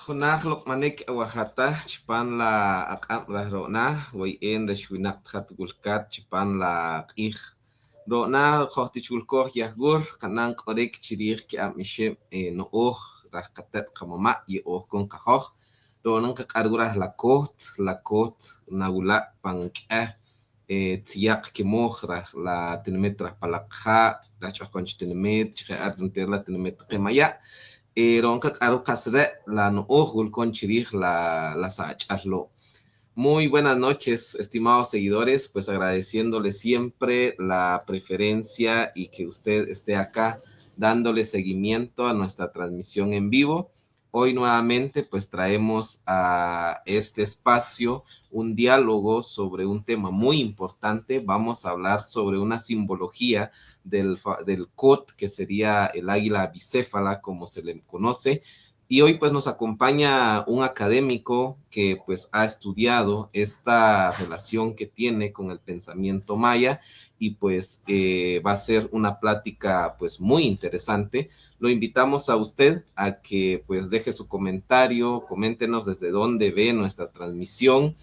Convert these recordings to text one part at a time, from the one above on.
Junaj Lokmanek Oaxaca, Chipan la Akam la Rona, way en the Shwinak Hatgulkat, Chipan la Ik. Rona, Hotichulko, Yagur, Kanan Korek, Chirik, Amishem, no Och, Rakatet Kamama, y Och con Kajoj. Ronan Kakargura la Kot, Nagula, Pank, Tiak Kimoj, la Tenemetra Palakha, la Chaconch Tenemet, Chiar la Tenemet Kemaya. Ronca Caro Casre, la no ojul con chirij la sacharlo. Muy buenas noches, estimados seguidores, pues agradeciéndole siempre la preferencia y que usted esté acá dándole seguimiento a nuestra transmisión en vivo. Hoy nuevamente pues traemos a este espacio un diálogo sobre un tema muy importante. Vamos a hablar sobre una simbología del COT, que sería el águila bicéfala, como se le conoce. Y hoy pues nos acompaña un académico que pues ha estudiado esta relación que tiene con el pensamiento maya y pues va a ser una plática pues muy interesante. Lo invitamos a usted a que pues deje su comentario, coméntenos desde dónde ve nuestra transmisión.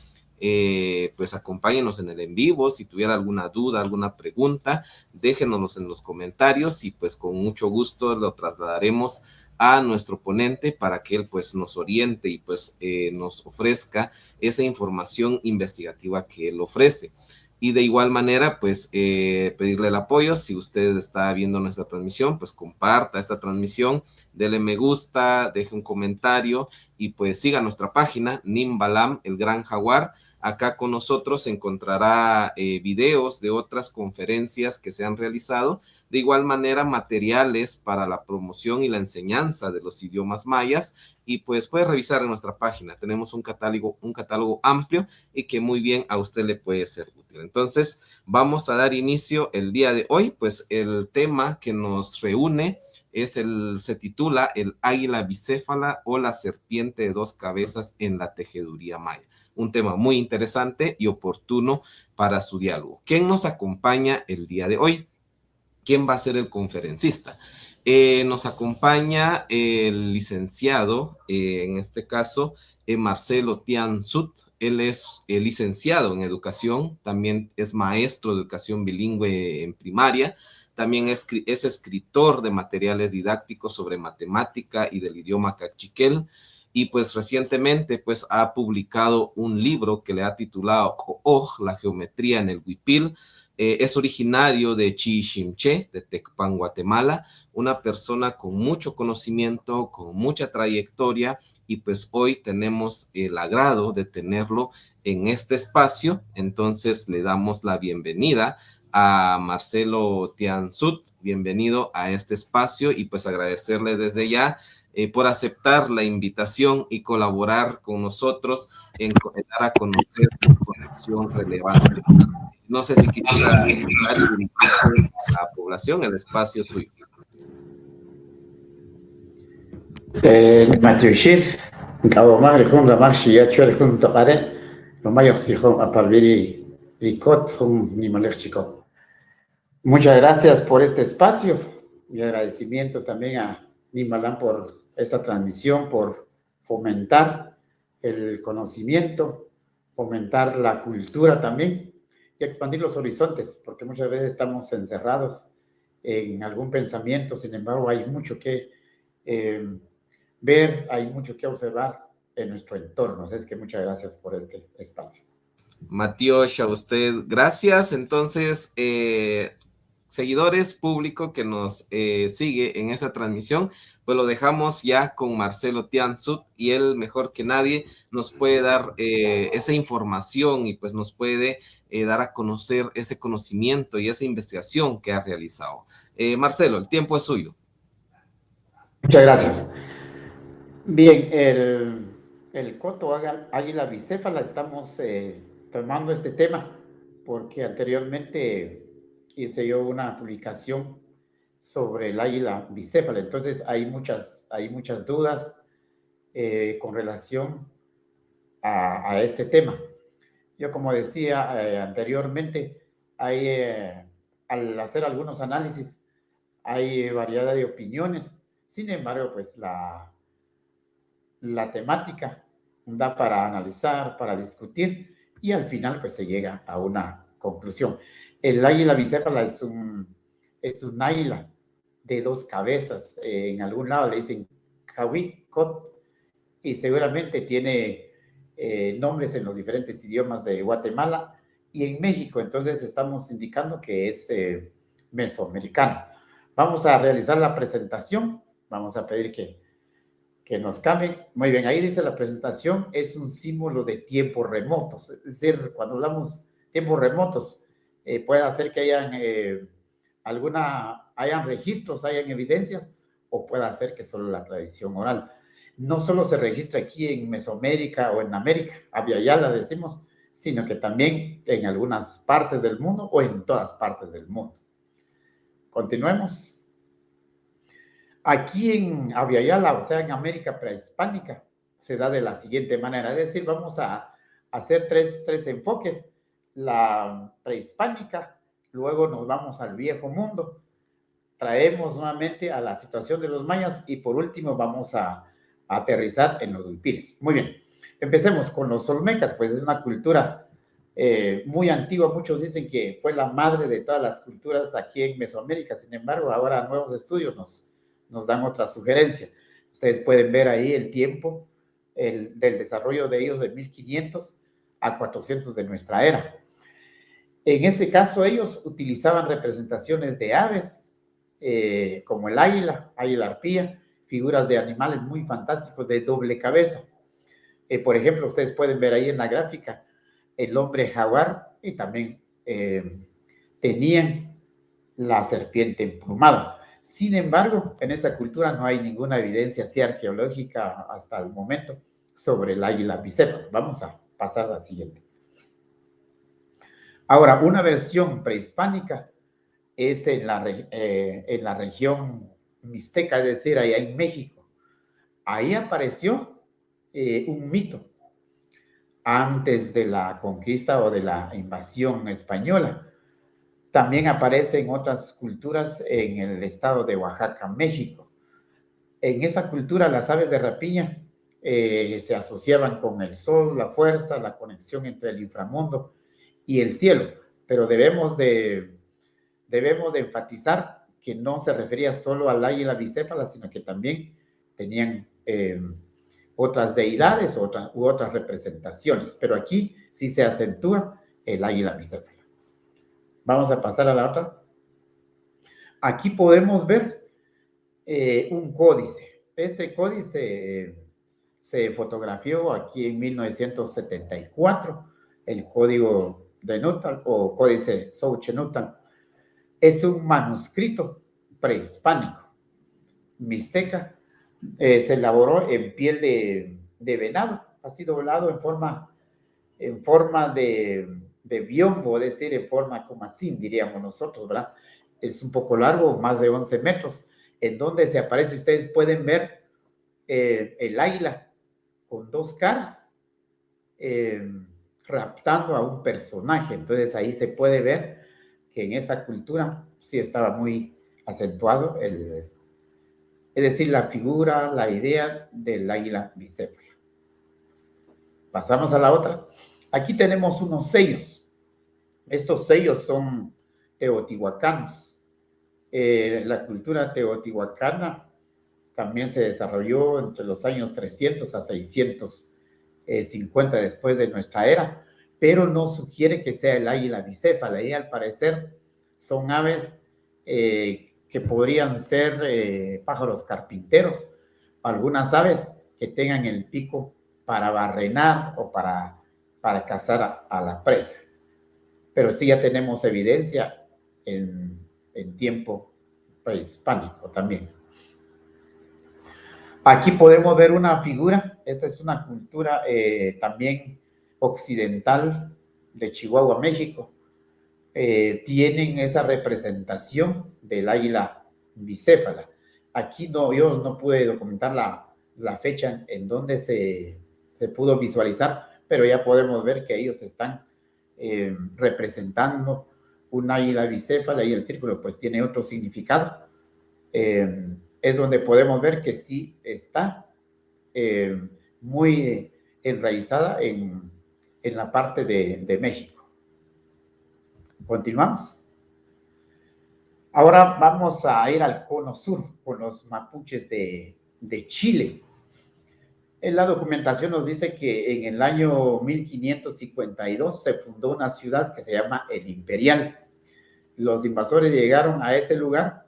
Pues acompáñenos en el en vivo. Si tuviera alguna duda, alguna pregunta, déjenos en los comentarios y pues con mucho gusto lo trasladaremos a nuestro ponente para que él pues nos oriente y pues nos ofrezca esa información investigativa que él ofrece. Y de igual manera, pues pedirle el apoyo. Si usted está viendo nuestra transmisión, pues comparta esta transmisión, dele me gusta, deje un comentario y pues siga nuestra página, Nimbalam, el Gran Jaguar. Acá con nosotros encontrará videos de otras conferencias que se han realizado, de igual manera materiales para la promoción y la enseñanza de los idiomas mayas, y pues puede revisar en nuestra página. Tenemos un catálogo amplio y que muy bien a usted le puede ser útil. Entonces vamos a dar inicio el día de hoy. Pues el tema que nos reúne se titula El águila bicéfala o la serpiente de dos cabezas en la tejeduría maya. Un tema muy interesante y oportuno para su diálogo. ¿Quién nos acompaña el día de hoy? ¿Quién va a ser el conferencista? Nos acompaña el licenciado, en este caso, Marcelo Tiansut. Él es licenciado en educación, también es maestro de educación bilingüe en primaria, también es escritor de materiales didácticos sobre matemática y del idioma cachiquel, y pues recientemente pues ha publicado un libro que le ha titulado Oj, la geometría en el huipil. Es originario de Chichimché, de Tecpan, Guatemala, una persona con mucho conocimiento, con mucha trayectoria, y pues hoy tenemos el agrado de tenerlo en este espacio. Entonces le damos la bienvenida a Marcelo Tiansut. Bienvenido a este espacio y pues agradecerle desde ya por aceptar la invitación y colaborar con nosotros en dar a conocer información relevante. No sé si quisiera ayudar y dirigirse a la población, el espacio es suyo. Mathieu Cabo Magre Junta Maxi ya chuel junto pare, lo mayor si a parviri ricot ni chico. Muchas gracias por este espacio. Mi agradecimiento también a Nimalán por esta transmisión, por fomentar el conocimiento, fomentar la cultura también y expandir los horizontes, porque muchas veces estamos encerrados en algún pensamiento. Sin embargo, hay mucho que ver, hay mucho que observar en nuestro entorno. Así es que muchas gracias por este espacio. Matías, a usted, gracias. Entonces, seguidores, público que nos sigue en esa transmisión, pues lo dejamos ya con Marcelo Tiansut, y él mejor que nadie nos puede dar esa información y pues nos puede dar a conocer ese conocimiento y esa investigación que ha realizado. Marcelo, el tiempo es suyo. Muchas gracias. Bien, el coto águila bicéfala, estamos tomando este tema porque anteriormente hice yo una publicación sobre el águila bicéfala. Entonces hay muchas dudas con relación a este tema. Yo, como decía anteriormente, al hacer algunos análisis hay variedad de opiniones. Sin embargo, pues la la temática da para analizar, para discutir y al final pues se llega a una conclusión. El águila bicéfala es un águila de dos cabezas. En algún lado le dicen Cot y seguramente tiene nombres en los diferentes idiomas de Guatemala y en México. Entonces estamos indicando que es mesoamericano. Vamos a realizar la presentación. Vamos a pedir que nos cambien. Muy bien, ahí dice la presentación, es un símbolo de tiempos remotos. Es decir, cuando hablamos tiempos remotos, puede hacer que hayan hayan registros, hayan evidencias, o puede hacer que solo la tradición oral. No solo se registra aquí en Mesoamérica o en América, Abya-Yala decimos, sino que también en algunas partes del mundo o en todas partes del mundo. Continuemos. Aquí en Abya-Yala, o sea, en América prehispánica, se da de la siguiente manera. Es decir, vamos a hacer tres enfoques. La prehispánica, luego nos vamos al viejo mundo, traemos nuevamente a la situación de los mayas y por último vamos a aterrizar en los huipires. Muy bien, empecemos con los olmecas, pues es una cultura muy antigua. Muchos dicen que fue la madre de todas las culturas aquí en Mesoamérica. Sin embargo, ahora nuevos estudios nos dan otra sugerencia. Ustedes pueden ver ahí el tiempo del desarrollo de ellos de 1500 a 400 de nuestra era. En este caso, ellos utilizaban representaciones de aves, como el águila arpía, figuras de animales muy fantásticos de doble cabeza. Por ejemplo, ustedes pueden ver ahí en la gráfica el hombre jaguar y también tenían la serpiente emplumada. Sin embargo, en esta cultura no hay ninguna evidencia así arqueológica hasta el momento sobre el águila bicéfala. Vamos a pasar a la siguiente. Ahora, una versión prehispánica es en la región mixteca, es decir, allá en México. Ahí apareció un mito antes de la conquista o de la invasión española. También aparece en otras culturas en el estado de Oaxaca, México. En esa cultura las aves de rapiña se asociaban con el sol, la fuerza, la conexión entre el inframundo y el cielo, pero debemos de enfatizar que no se refería solo al águila bicéfala, sino que también tenían otras deidades u otras representaciones, pero aquí sí se acentúa el águila bicéfala. Vamos a pasar a la otra. Aquí podemos ver un códice. Este códice se fotografió aquí en 1974, el código de Nuttall o códice Xochinuttla. Es un manuscrito prehispánico, mixteca. Se elaboró en piel de venado, así doblado en forma de biombo, es decir, en forma comatzín, diríamos nosotros, ¿verdad? Es un poco largo, más de 11 metros, en donde se aparece, ustedes pueden ver el águila con dos caras, raptando a un personaje. Entonces ahí se puede ver que en esa cultura sí estaba muy acentuado es decir, la figura, la idea del águila bicéfala. Pasamos a la otra. Aquí tenemos unos sellos. Estos sellos son teotihuacanos. La cultura teotihuacana también se desarrolló entre los años 300 a 650 después de nuestra era, pero no sugiere que sea el águila bicéfala. Y al parecer son aves que podrían ser pájaros carpinteros, algunas aves que tengan el pico para barrenar o para cazar a la presa. Pero sí ya tenemos evidencia en tiempo prehispánico también. Aquí podemos ver una figura. Esta es una cultura también occidental de Chihuahua, México. Tienen esa representación del águila bicéfala. Aquí yo no pude documentar la fecha en donde se pudo visualizar, pero ya podemos ver que ellos están representando un águila bicéfala y el círculo pues tiene otro significado. Es donde podemos ver que sí está muy enraizada en la parte de México. Continuamos. Ahora vamos a ir al cono sur con los mapuches de Chile. En la documentación nos dice que en el año 1552 se fundó una ciudad que se llama El Imperial. Los invasores llegaron a ese lugar,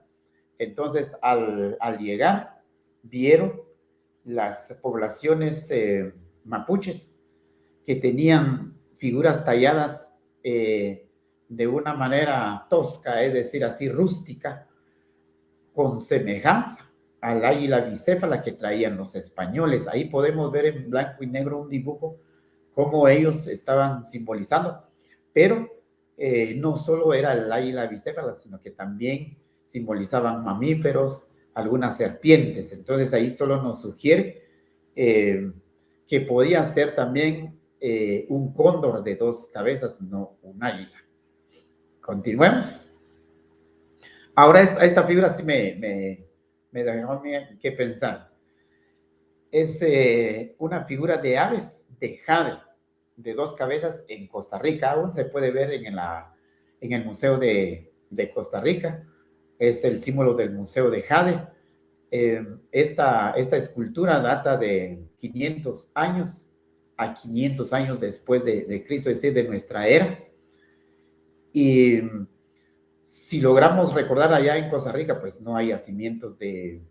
entonces al llegar vieron las poblaciones mapuches que tenían figuras talladas de una manera tosca, es decir, así rústica, con semejanza al águila bicéfala que traían los españoles. Ahí podemos ver en blanco y negro un dibujo cómo ellos estaban simbolizando, pero no solo era el águila bicéfala, sino que también simbolizaban mamíferos, algunas serpientes. Entonces ahí solo nos sugiere que podía ser también un cóndor de dos cabezas, no un águila. Continuemos. Ahora esta figura sí me dejó que pensar. Es una figura de aves de jade, de dos cabezas en Costa Rica. Aún se puede ver en el Museo de Costa Rica. Es el símbolo del Museo de Jade. Esta escultura data de 500 años a 500 años después de Cristo, es decir, de nuestra era. Y si logramos recordar allá en Costa Rica, pues no hay yacimientos de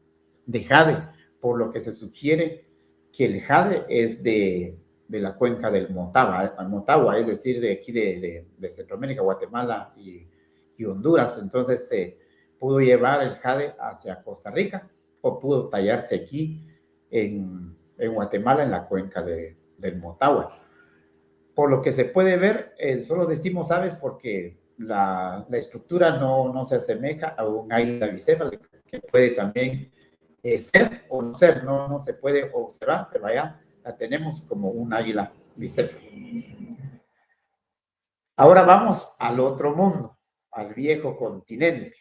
jade, por lo que se sugiere que el jade es de la cuenca del Motagua, es decir, de aquí de Centroamérica, Guatemala y Honduras. Entonces se pudo llevar el jade hacia Costa Rica o pudo tallarse aquí en Guatemala, en la cuenca del Motagua. Por lo que se puede ver, solo decimos aves porque la estructura no se asemeja a un águila bicéfala, que puede también ser o no ser, no se puede observar, pero allá la tenemos como un águila bicéfala. Ahora vamos al otro mundo, al viejo continente.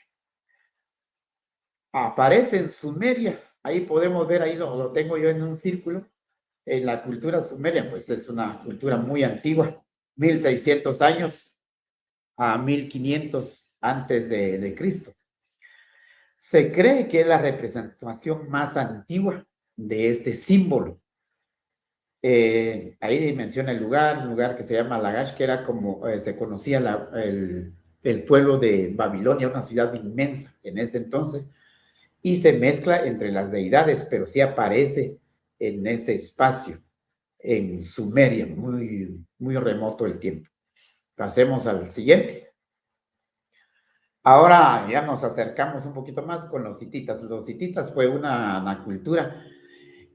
Aparece en Sumeria, ahí podemos ver, ahí lo tengo yo en un círculo. En la cultura sumeria, pues es una cultura muy antigua, 1600 años a 1500 antes de Cristo. Se cree que es la representación más antigua de este símbolo. Ahí menciona el lugar que se llama Lagash, que era como se conocía el pueblo de Babilonia, una ciudad inmensa en ese entonces, y se mezcla entre las deidades, pero sí aparece en ese espacio, en Sumeria, muy, muy remoto el tiempo. Pasemos al siguiente. Ahora ya nos acercamos un poquito más con los hititas. Los hititas fue una cultura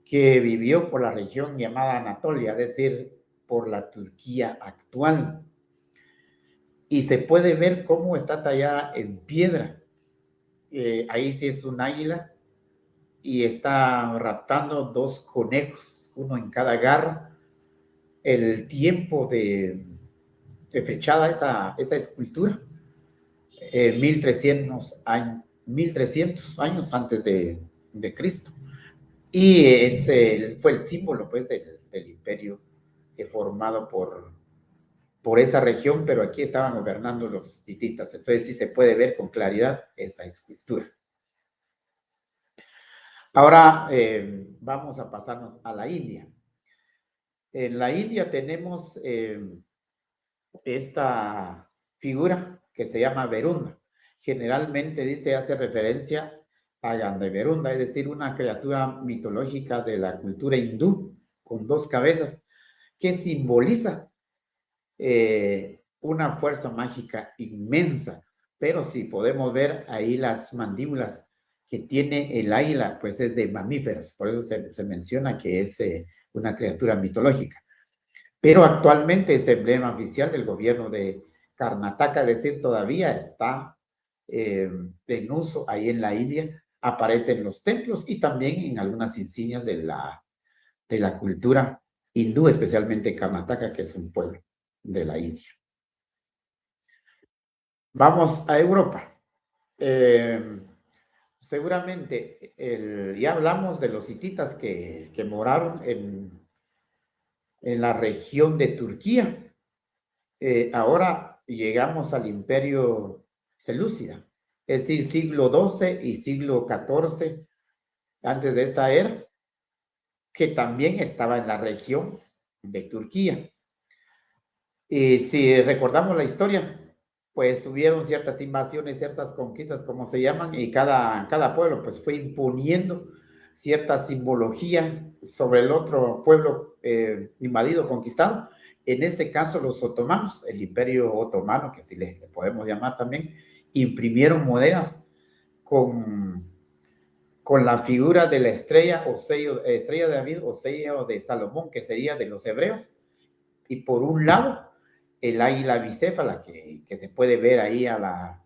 que vivió por la región llamada Anatolia, es decir, por la Turquía actual. Y se puede ver cómo está tallada en piedra. Ahí sí es un águila y está raptando dos conejos, uno en cada garra. El tiempo de fechada esa escultura, 1300 años antes de Cristo. Y ese fue el símbolo pues, del imperio formado por esa región, pero aquí estaban gobernando los hititas. Entonces sí se puede ver con claridad esta escultura. Ahora vamos a pasarnos a la India. En la India tenemos esta figura que se llama Verunda. Generalmente hace referencia a Gandaverunda, es decir, una criatura mitológica de la cultura hindú con dos cabezas que simboliza una fuerza mágica inmensa. Pero si podemos ver ahí las mandíbulas que tiene el águila, pues es de mamíferos, por eso se menciona que es una criatura mitológica. Pero actualmente es emblema oficial del gobierno de Karnataka, es decir, todavía está en uso ahí en la India, aparece en los templos y también en algunas insignias de la cultura hindú, especialmente Karnataka, que es un pueblo de la India. Vamos a Europa. seguramente ya hablamos de los hititas que moraron en la región de Turquía. Ahora llegamos al imperio selúcida, es decir, siglo XII y siglo XIV antes de esta era, que también estaba en la región de Turquía. Y si recordamos la historia, pues hubieron ciertas invasiones, ciertas conquistas, como se llaman, y cada pueblo pues fue imponiendo cierta simbología sobre el otro pueblo invadido, conquistado. En este caso, los otomanos, el imperio otomano, que así le podemos llamar también, imprimieron monedas con la figura de la estrella o sello, estrella de David o sello de Salomón, que sería de los hebreos, y por un lado el águila bicéfala, que se puede ver ahí a la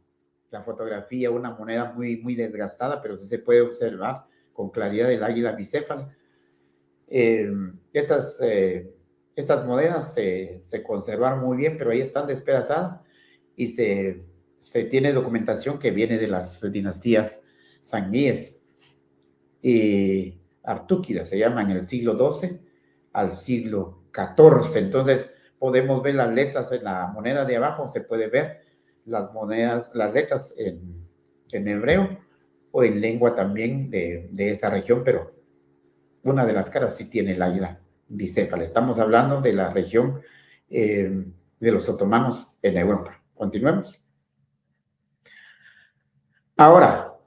fotografía, una moneda muy, muy desgastada, pero sí se puede observar con claridad el águila bicéfala. Estas monedas se conservaron muy bien, pero ahí están despedazadas y se tiene documentación que viene de las dinastías sanguíes y Artúquidas, se llama en el siglo XII al siglo XIV. Entonces podemos ver las letras en la moneda de abajo, se puede ver las letras en hebreo o en lengua también de esa región, pero una de las caras sí tiene el águila bicéfala. Estamos hablando de la región de los otomanos en Europa. Continuemos. Ahora,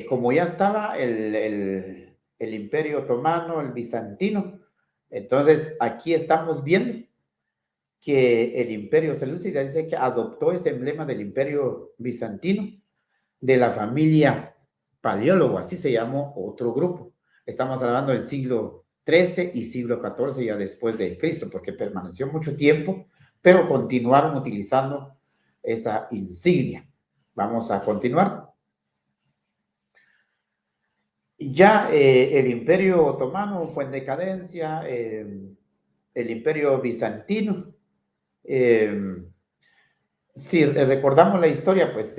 como ya estaba el imperio otomano, el bizantino, entonces aquí estamos viendo que el imperio selúcida dice que adoptó ese emblema del imperio bizantino de la familia Paleólogo, así se llamó otro grupo. Estamos hablando del siglo XIII y siglo XIV ya después de Cristo, porque permaneció mucho tiempo, pero continuaron utilizando esa insignia. Vamos a continuar. Ya el imperio otomano fue en decadencia, el imperio bizantino. Si recordamos la historia, pues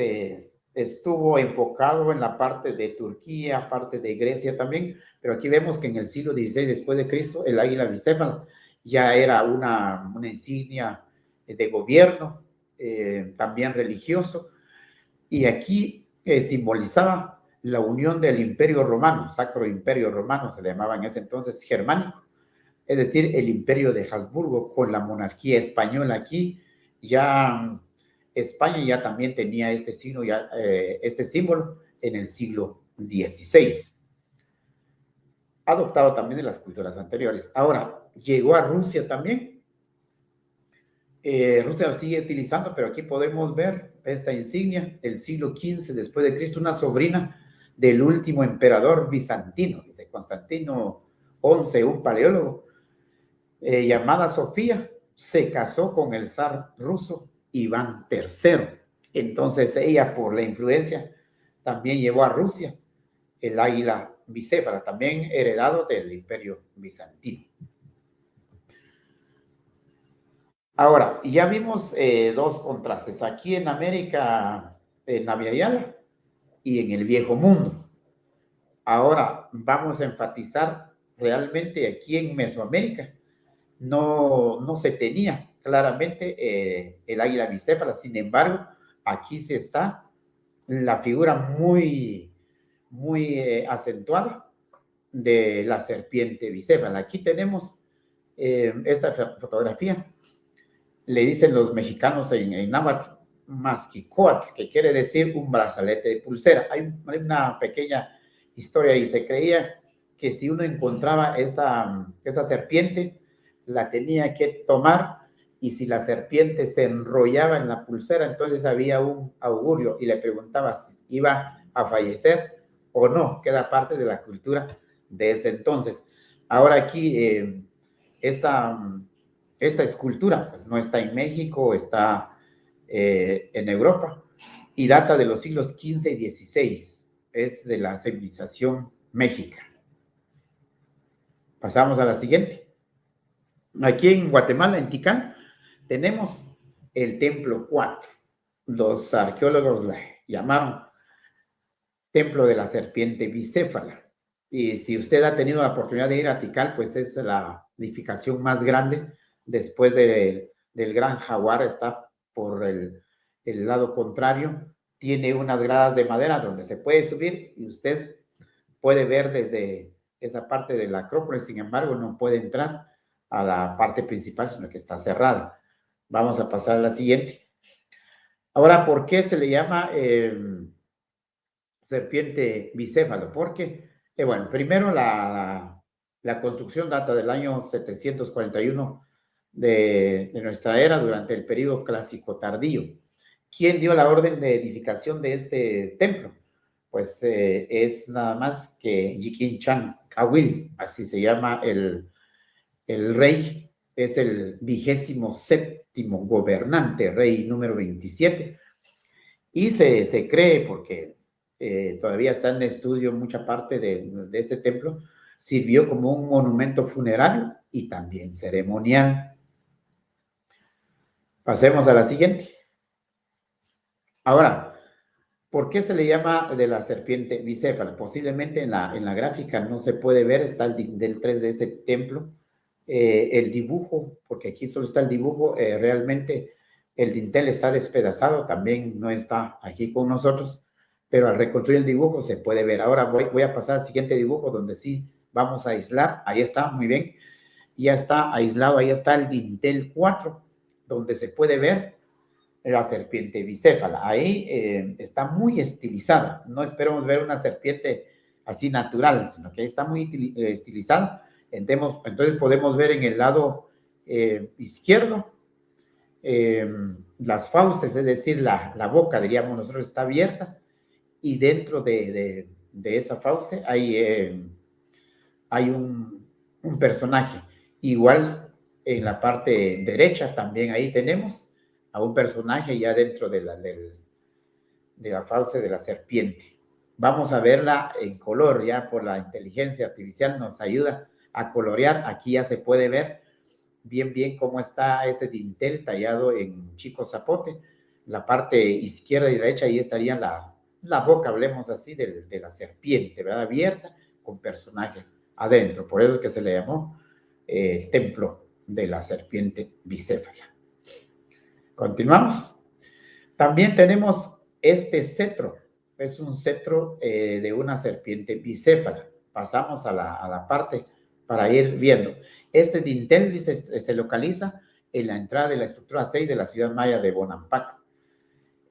estuvo enfocado en la parte de Turquía, parte de Grecia también, pero aquí vemos que en el siglo XVI después de Cristo, el águila bicéfala ya era una insignia de gobierno, también religioso, y aquí simbolizaba la unión del imperio romano, Sacro Imperio Romano, se le llamaba en ese entonces germánico, es decir, el imperio de Habsburgo con la monarquía española aquí. Ya España ya también tenía este signo, este símbolo en el siglo XVI, adoptado también de las culturas anteriores. Ahora, llegó a Rusia también. Rusia la sigue utilizando, pero aquí podemos ver esta insignia, el siglo XV después de Cristo, una sobrina del último emperador bizantino, dice Constantino XI, un paleólogo, llamada Sofía, se casó con el zar ruso Iván III. Entonces ella, por la influencia, también llevó a Rusia el águila bicéfala, también heredado del imperio bizantino. Ahora, ya vimos dos contrastes, aquí en América, en Navia y en el Viejo Mundo. Ahora vamos a enfatizar realmente aquí en Mesoamérica. No se tenía claramente el águila bicéfala, sin embargo, aquí se está la figura muy, muy acentuada de la serpiente bicéfala. Aquí tenemos esta fotografía, le dicen los mexicanos en náhuatl, masquicoatl, que quiere decir un brazalete de pulsera. Hay una pequeña historia y se creía que si uno encontraba esa serpiente, la tenía que tomar y si la serpiente se enrollaba en la pulsera, entonces había un augurio y le preguntaba si iba a fallecer o no, que era parte de la cultura de ese entonces. Ahora aquí esta escultura pues, no está en México, está en Europa y data de los siglos XV y XVI, es de la civilización mexica. Pasamos a la siguiente. Aquí en Guatemala, en Ticán, tenemos el Templo 4. Los arqueólogos le llamaron templo de la serpiente bicéfala. Y si usted ha tenido la oportunidad de ir a Tikal, pues es la edificación más grande después del Gran Jaguar, está por el lado contrario, tiene unas gradas de madera donde se puede subir y usted puede ver desde esa parte de la Acrópolis. Sin embargo, no puede entrar a la parte principal, sino que está cerrada. Vamos a pasar a la siguiente. Ahora, ¿por qué se le llama serpiente bicéfalo? Porque, bueno, primero la construcción data del año 741 de nuestra era, durante el periodo clásico tardío. ¿Quién dio la orden de edificación de este templo? Pues es nada más que Yikin Chan Kawil, así se llama el rey, es el 27º gobernante, rey número 27, y se cree, porque todavía está en estudio mucha parte de este templo, sirvió como un monumento funerario y también ceremonial. Pasemos a la siguiente. Ahora, ¿por qué se le llama de la serpiente bicéfala? Posiblemente en la gráfica no se puede ver, está el dintel 3 de este templo, el dibujo, porque aquí solo está el dibujo, realmente el dintel está despedazado, también no está aquí con nosotros, pero al reconstruir el dibujo se puede ver. Ahora voy a pasar al siguiente dibujo donde sí vamos a aislar, ahí está, muy bien, ya está aislado, ahí está el dintel 4, donde se puede ver la serpiente bicéfala. Ahí está muy estilizada. No esperemos ver una serpiente así natural, sino que ahí está muy estilizada. Entonces podemos ver en el lado izquierdo las fauces, es decir, la boca, diríamos nosotros, está abierta, y dentro de esa fauce hay un personaje. Igual en la parte derecha también ahí tenemos a un personaje ya dentro de la fauce de la serpiente. Vamos a verla en color, ya por la inteligencia artificial nos ayuda a colorear. Aquí ya se puede ver bien cómo está ese dintel tallado en chico zapote. La parte izquierda y derecha, ahí estaría la boca, hablemos así, de la serpiente, ¿verdad? Abierta, con personajes adentro. Por eso es que se le llamó templo de la serpiente bicéfala. Continuamos. También tenemos este cetro. Es un cetro de una serpiente bicéfala. Pasamos a la parte para ir viendo. Este dintel se localiza en la entrada de la estructura 6 de la ciudad maya de Bonampak,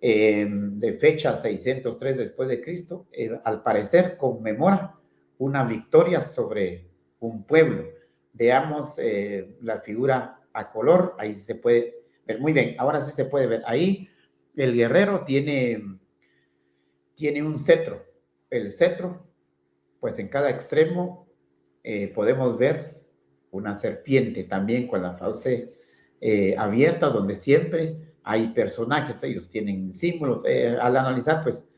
de fecha 603 después de Cristo. Al parecer conmemora una victoria sobre un pueblo. Veamos la figura a color, ahí se puede ver muy bien. Ahora sí se puede ver. Ahí el guerrero tiene un cetro. El cetro, pues en cada extremo podemos ver una serpiente también con la fauce abierta, donde siempre hay personajes. Ellos tienen símbolos. Al analizar, pues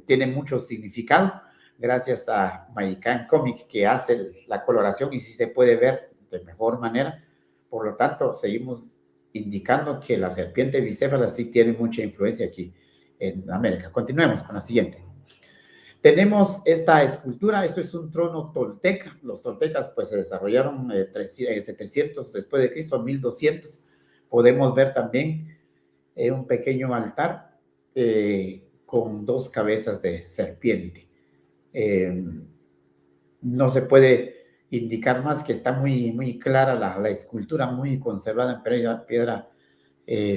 tienen mucho significado, gracias a Magican Comic, que hace la coloración y sí se puede ver de mejor manera. Por lo tanto, seguimos indicando que la serpiente bicéfala sí tiene mucha influencia aquí en América. Continuemos con la siguiente. Tenemos esta escultura. Esto es un trono tolteca. Los toltecas pues se desarrollaron 700 después de Cristo, 1200. Podemos ver también un pequeño altar con dos cabezas de serpiente. No se puede indicar más, que está muy clara la escultura, muy conservada en piedra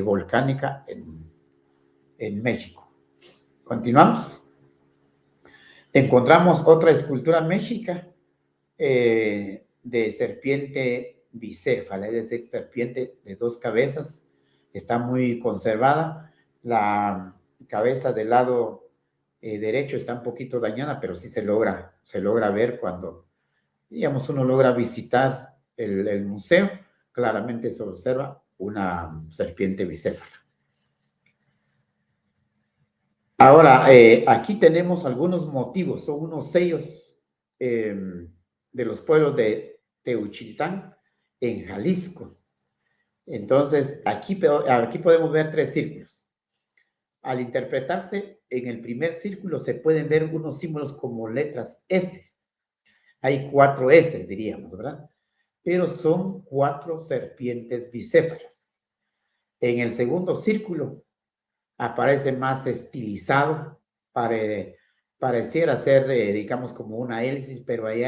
volcánica en México. Continuamos. Encontramos otra escultura mexica de serpiente bicéfala, es decir, serpiente de dos cabezas. Está muy conservada. La cabeza del lado derecho está un poquito dañada, pero sí se logra ver cuando, digamos, uno logra visitar el museo. Claramente se observa una serpiente bicéfala. Ahora, aquí tenemos algunos motivos, son unos sellos de los pueblos de Teuchitán, en Jalisco. Entonces, aquí podemos ver tres círculos. al interpretarse, en el primer círculo se pueden ver unos símbolos como letras S. Hay 4 S, diríamos, ¿verdad? Pero son 4 serpientes bicéfalas. En el segundo círculo aparece más estilizado, pareciera ser, digamos, como una hélice, pero ahí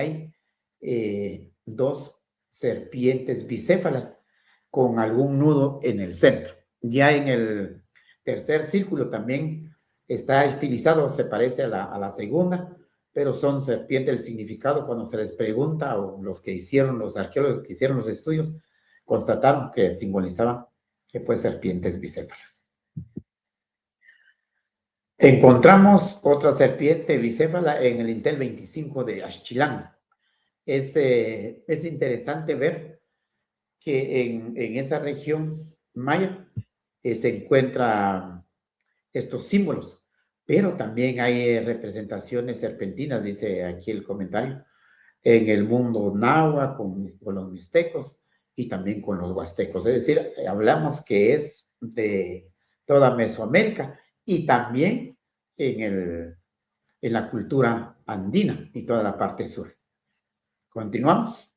hay 2 serpientes bicéfalas con algún nudo en el centro. Ya en el tercer círculo también está estilizado, se parece a la segunda, pero son serpientes. El significado, cuando se les pregunta, o los que hicieron, los arqueólogos que hicieron los estudios, constataron que simbolizaban que pues serpientes bicéfalas. Encontramos otra serpiente bicéfala en el Intel 25 de Axchilán. Es interesante ver que en esa región maya se encuentran estos símbolos, pero también hay representaciones serpentinas, dice aquí el comentario, en el mundo náhuatl con los mixtecos y también con los huastecos. Es decir, hablamos que es de toda Mesoamérica y también en la cultura andina y toda la parte sur. Continuamos.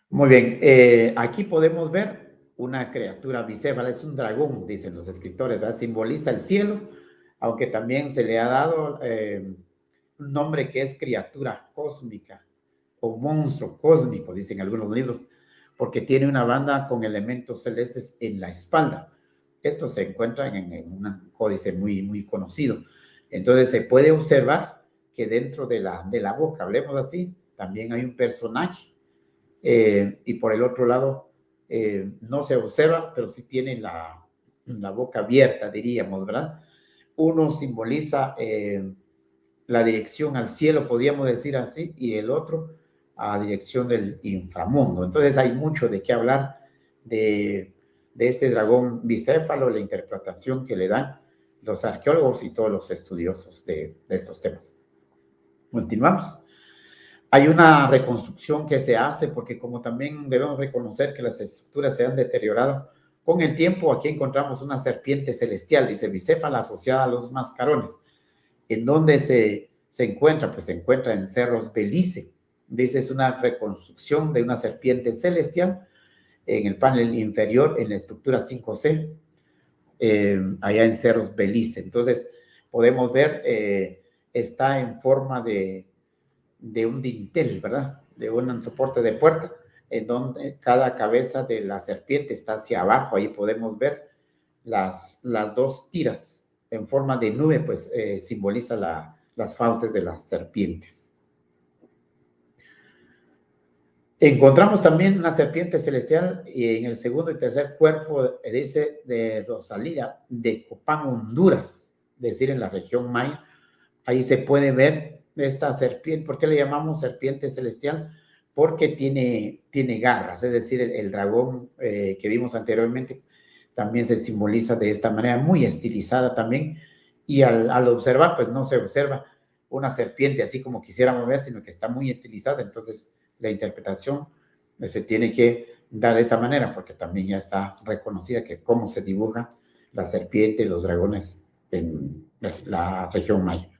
Muy bien, aquí podemos ver una criatura bicéfala, es un dragón, dicen los escritores, ¿verdad? Simboliza el cielo, aunque también se le ha dado un nombre que es criatura cósmica o monstruo cósmico, dicen algunos libros, porque tiene una banda con elementos celestes en la espalda. Esto se encuentra en un códice muy, muy conocido. Entonces se puede observar que dentro de la boca, hablemos así, también hay un personaje. Y por el otro lado, no se observa, pero sí tiene la boca abierta, diríamos, ¿verdad? Uno simboliza la dirección al cielo, podríamos decir así, y el otro a dirección del inframundo. Entonces hay mucho de qué hablar de este dragón bicéfalo, la interpretación que le dan los arqueólogos y todos los estudiosos de estos temas. Continuamos. Hay una reconstrucción que se hace porque como también debemos reconocer que las estructuras se han deteriorado con el tiempo. Aquí encontramos una serpiente celestial, dice bicéfala, asociada a los mascarones. ¿En dónde se encuentra? Pues se encuentra en Cerros Belice. Dice, es una reconstrucción de una serpiente celestial en el panel inferior, en la estructura 5C, allá en Cerros Belice. Entonces, podemos ver, está en forma de un dintel, ¿verdad? De un soporte de puerta, en donde cada cabeza de la serpiente está hacia abajo. Ahí podemos ver las 2 tiras en forma de nube, pues simboliza las fauces de las serpientes. Encontramos también una serpiente celestial y en el segundo y tercer cuerpo, dice, de Rosalía, de Copán, Honduras, es decir, en la región maya. Ahí se puede ver esta serpiente. ¿Por qué le llamamos serpiente celestial? Porque tiene garras, es decir, el dragón que vimos anteriormente también se simboliza de esta manera, muy estilizada también, y al observar, pues no se observa una serpiente así como quisiéramos ver, sino que está muy estilizada. Entonces la interpretación se tiene que dar de esta manera, porque también ya está reconocida que cómo se dibuja la serpiente y los dragones en la región maya.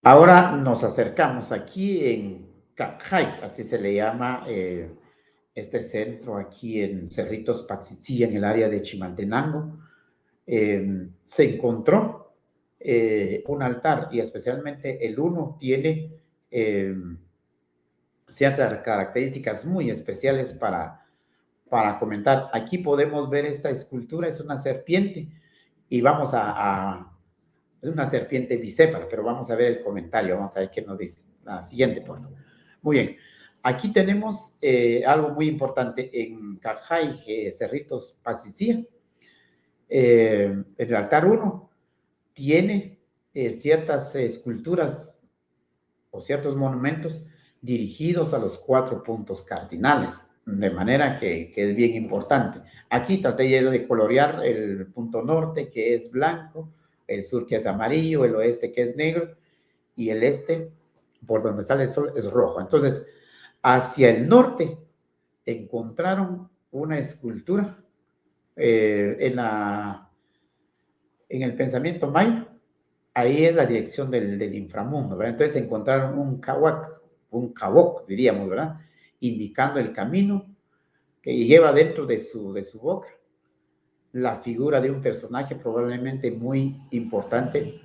Ahora nos acercamos aquí en Cacay, así se le llama este centro aquí en Cerritos Patzitzi, en el área de Chimaltenango. Se encontró un altar y especialmente el uno tiene ciertas características muy especiales para comentar. Aquí podemos ver esta escultura, es una serpiente y vamos es una serpiente bicéfala, pero vamos a ver el comentario, vamos a ver qué nos dice. La siguiente, por favor. Muy bien. Aquí tenemos algo muy importante en Cajay, Cerritos Patzitzi. El altar 1 tiene ciertas esculturas o ciertos monumentos dirigidos a los 4 puntos cardinales, de manera que es bien importante. Aquí traté de colorear el punto norte, que es blanco, el sur, que es amarillo, el oeste, que es negro, y el este, por donde sale el sol, es rojo. Entonces, hacia el norte encontraron una escultura en el pensamiento maya, ahí es la dirección del inframundo, ¿verdad? Entonces encontraron un kawok, diríamos, ¿verdad? Indicando el camino que lleva dentro de su boca la figura de un personaje probablemente muy importante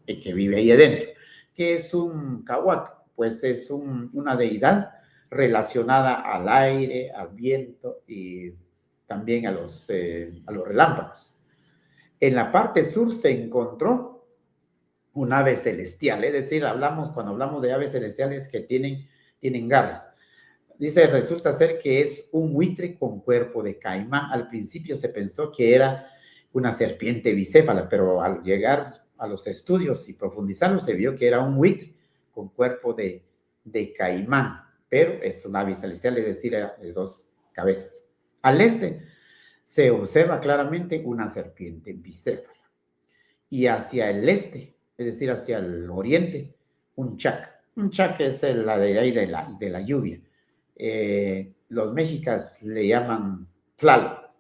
que vive ahí adentro. ¿Qué es un kawak? Pues es una deidad relacionada al aire, al viento y también a los relámpagos. En la parte sur se encontró un ave celestial, es decir, cuando hablamos de aves celestiales que tienen garras. Dice, resulta ser que es un buitre con cuerpo de caimán. Al principio se pensó que era una serpiente bicéfala, pero al llegar a los estudios y profundizarlo, se vio que era un buitre con cuerpo de caimán, pero es una ave celestial, es decir, de 2 cabezas. Al este se observa claramente una serpiente bicéfala. Y hacia el este, es decir, hacia el oriente, un chac. Un chac es la deidad de la lluvia. Los mexicas le llaman Tlaloc.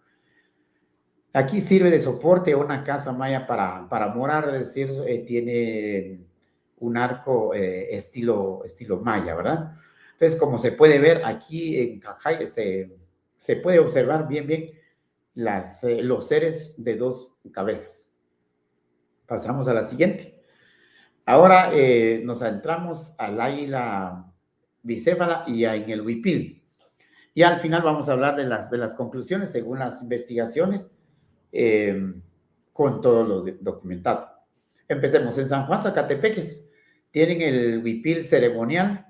Aquí sirve de soporte una casa maya para morar, es decir, tiene un arco estilo maya, ¿verdad? Entonces, como se puede ver aquí en Cajay, se puede observar bien los seres de 2 cabezas. Pasamos a la siguiente. Ahora nos adentramos al águila bicéfala y en el huipil. Y al final vamos a hablar de las conclusiones según las investigaciones con todo lo documentado. Empecemos. En San Juan Zacatepeques tienen el huipil ceremonial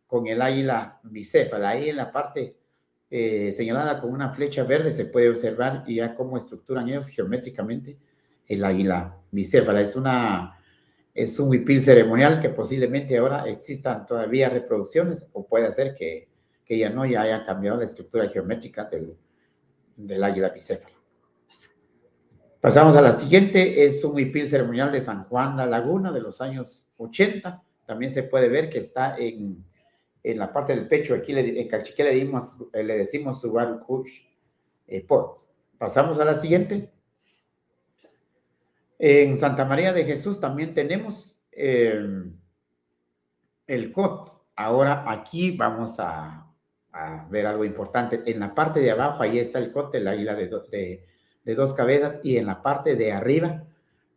con el águila bicéfala. Ahí en la parte señalada con una flecha verde se puede observar ya cómo estructuran ellos geométricamente el águila bicéfala. Es un huipil ceremonial que posiblemente ahora existan todavía reproducciones o puede ser que ya haya cambiado la estructura geométrica del águila bicéfala. Pasamos a la siguiente, es un huipil ceremonial de San Juan La Laguna de los años 80. También se puede ver que está en la parte del pecho. Aquí en Cachiqué le decimos Subaru Kush Pot. Pasamos a la siguiente. En Santa María de Jesús también tenemos el COT. Ahora aquí vamos a ver algo importante. En la parte de abajo, ahí está el COT, el águila de 2 cabezas, y en la parte de arriba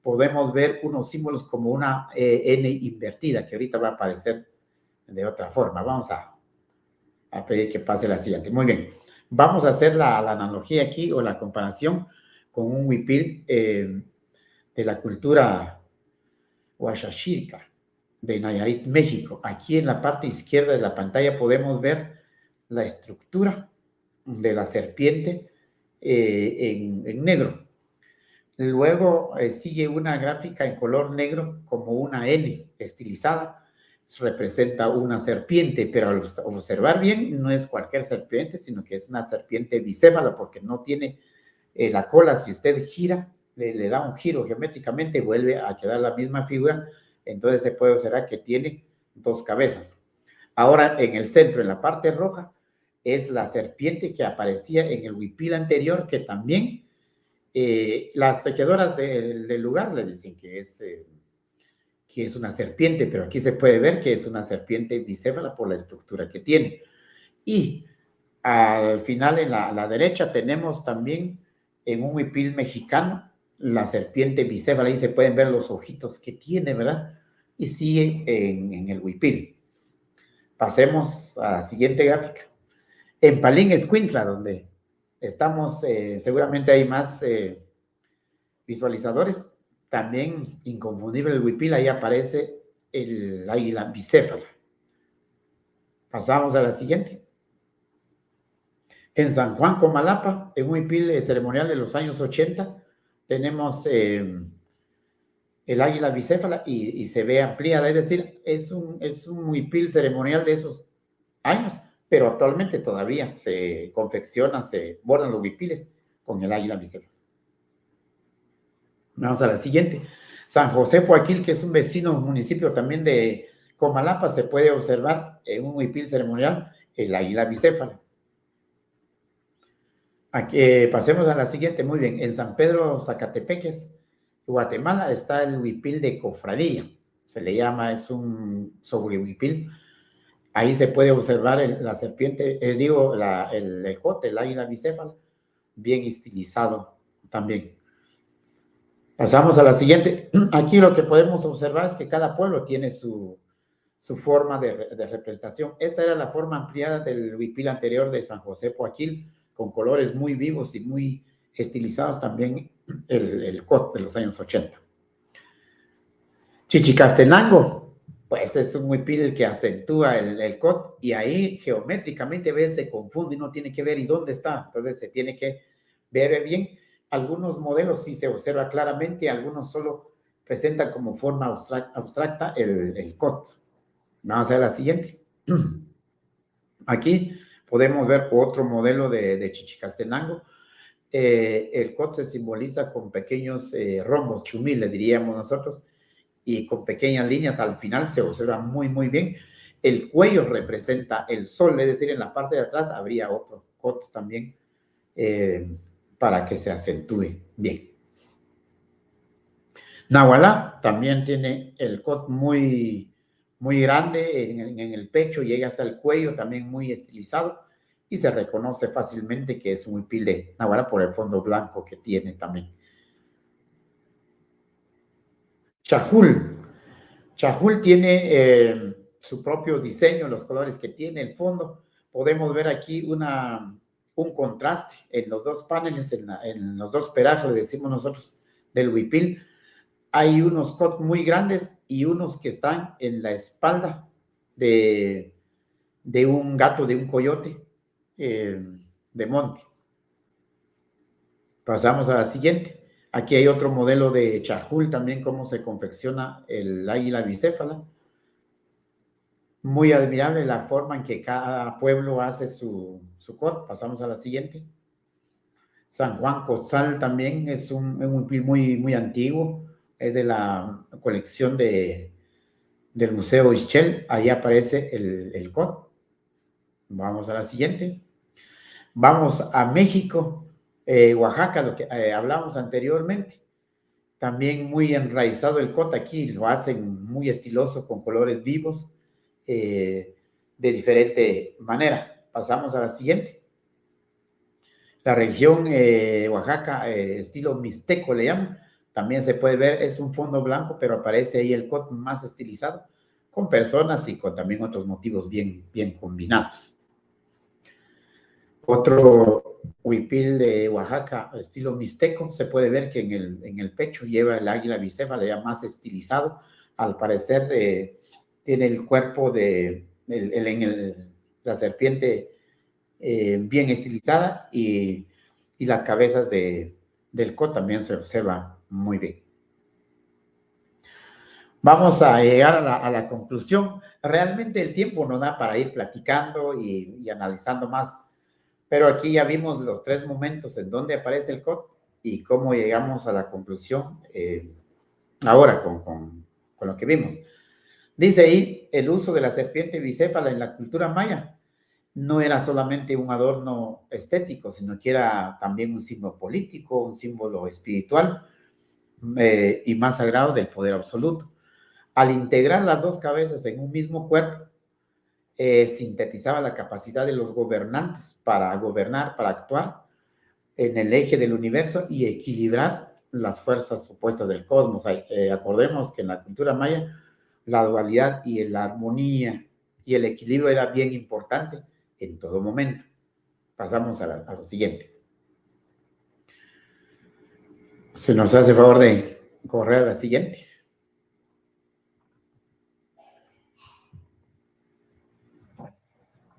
podemos ver unos símbolos como una N invertida, que ahorita va a aparecer de otra forma. Vamos a pedir que pase la siguiente. Muy bien. Vamos a hacer la analogía aquí o la comparación con un huipil de la cultura Huaxaxirca de Nayarit, México. Aquí en la parte izquierda de la pantalla podemos ver la estructura de la serpiente en negro. Luego sigue una gráfica en color negro como una N estilizada. Representa una serpiente, pero al observar bien no es cualquier serpiente, sino que es una serpiente bicéfala porque no tiene la cola. Si usted gira, le da un giro geométricamente, vuelve a quedar la misma figura. Entonces se puede observar que tiene 2 cabezas. Ahora en el centro, en la parte roja, es la serpiente que aparecía en el huipil anterior, que también las tejedoras del lugar le dicen que es una serpiente, pero aquí se puede ver que es una serpiente bicéfala por la estructura que tiene. Y al final, en la derecha, tenemos también en un huipil mexicano la serpiente bicéfala. Ahí se pueden ver los ojitos que tiene, ¿verdad? Y sigue en el huipil. Pasemos a la siguiente gráfica. En Palín Escuintla, donde estamos, seguramente hay más visualizadores, también inconfundible el huipil, ahí aparece el águila bicéfala. Pasamos a la siguiente. En San Juan Comalapa, en un huipil ceremonial de los años 80, tenemos el águila bicéfala y se ve ampliada, es decir, es un huipil ceremonial de esos años, pero actualmente todavía se confecciona, se bordan los huipiles con el águila bicéfala. Vamos a la siguiente. San José Poaquil, que es un vecino municipio también de Comalapa, se puede observar en un huipil ceremonial el águila bicéfala. Aquí, pasemos a la siguiente, muy bien. En San Pedro, Zacatepeques, Guatemala, está el huipil de cofradía. Se le llama, es un sobrehuipil. Ahí se puede observar la serpiente, el cote, el águila bicéfala, bien estilizado también. Pasamos a la siguiente. Aquí lo que podemos observar es que cada pueblo tiene su forma de representación. Esta era la forma ampliada del huipil anterior de San José Poaquil, con colores muy vivos y muy estilizados también el cot de los años 80. Chichicastenango, pues es un huipil que acentúa el cot y ahí geométricamente a veces se confunde y no tiene que ver y dónde está. Entonces se tiene que ver bien. Algunos modelos sí se observa claramente, algunos solo presentan como forma abstracta el cot. Vamos a ver la siguiente. Aquí podemos ver otro modelo de Chichicastenango. El cot se simboliza con pequeños rombos, chumiles, diríamos nosotros, y con pequeñas líneas al final se observa muy, muy bien. El cuello representa el sol, es decir, en la parte de atrás habría otro cot también para que se acentúe bien. Nahualá también tiene el cot muy, muy grande en el pecho, llega hasta el cuello, también muy estilizado, y se reconoce fácilmente que es un huipil de Nahualá por el fondo blanco que tiene también. Chajul. Chajul tiene su propio diseño, los colores que tiene, el fondo. Podemos ver aquí un contraste en los dos paneles, en los dos perajes, le decimos nosotros, del huipil. Hay unos cots muy grandes y unos que están en la espalda de un gato, de un coyote de monte. Pasamos a la siguiente. Aquí hay otro modelo de chajul también, cómo se confecciona el águila bicéfala. Muy admirable la forma en que cada pueblo hace su cot. Pasamos a la siguiente. San Juan Cotzal también es un muy, muy antiguo. Es de la colección del Museo Ischel. Ahí aparece el cot. Vamos a la siguiente. Vamos a México, Oaxaca, lo que hablamos anteriormente. También muy enraizado el cot aquí. Lo hacen muy estiloso con colores vivos. De diferente manera. Pasamos a la siguiente. La región Oaxaca, estilo mixteco le llaman, también se puede ver, es un fondo blanco, pero aparece ahí el cot más estilizado, con personas y con también otros motivos bien, bien combinados. Otro huipil de Oaxaca, estilo mixteco, se puede ver que en el pecho lleva el águila bicéfala ya más estilizado. Al parecer tiene el cuerpo de la serpiente bien estilizada y las cabezas del cot también se observa muy bien. Vamos a llegar a la conclusión. Realmente el tiempo no da para ir platicando y analizando más, pero aquí ya vimos los tres momentos en donde aparece el cot y cómo llegamos a la conclusión ahora con lo que vimos. Dice ahí, el uso de la serpiente bicéfala en la cultura maya no era solamente un adorno estético, sino que era también un símbolo político, un símbolo espiritual y más sagrado del poder absoluto. Al integrar las dos cabezas en un mismo cuerpo, sintetizaba la capacidad de los gobernantes para gobernar, para actuar en el eje del universo y equilibrar las fuerzas opuestas del cosmos. Acordemos que en la cultura maya la dualidad y la armonía y el equilibrio era bien importante en todo momento. Pasamos a lo siguiente. Se nos hace favor de correr a la siguiente.